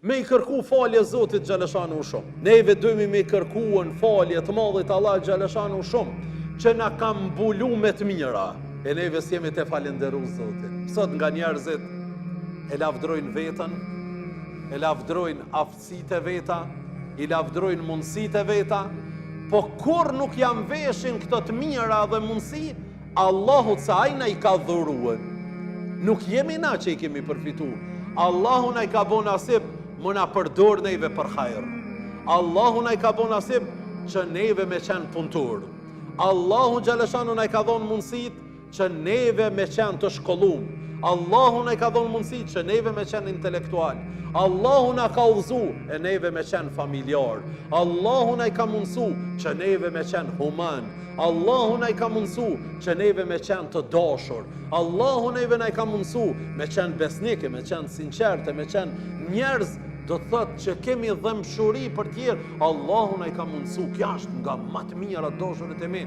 me i kërku falje Zotit Xhaleshanu shumë. Neve dojmë me i kërkuën falje të Madhit Allah Xhaleshanu shumë, që na ka mbulu me të mira. E neve s'jemi të falenderu Zotin. Sot nga njerëzit e lavdrojnë vetën, e lavdrojnë aftësitë e veta, i lavdrojnë mundësitë e veta, po kur nuk jam veshin këto të mira dhe mundësi, Allahu sa ajna i ka dhuruën. Nuk jemi na që i kemi përfitu. Allahu na i ka bo nasib më na përdor neve për hajër. Allahu na i ka bo nasib që neve me qenë punëtor. Allahu Xhaleshanu na i ka dhonë mundësit që neve me qenë të shkollum. Allahu na i ka dhonë mundësit që neve me qenë intelektual. Allahu na ka udhëzu e neve me qenë familjar. Allahu na i ka mundësu që neve me qenë human. Allahu na i ka mundësu që neve me qenë të dashur. Allahu neve na i ka mundësu me qenë besnike, me qenë sinqerte, me qenë njerëz do të thotë që kemi dëmshuri për tjerë. Allahu na i ka mundësu, kjo është nga më të mira dashurit e mi.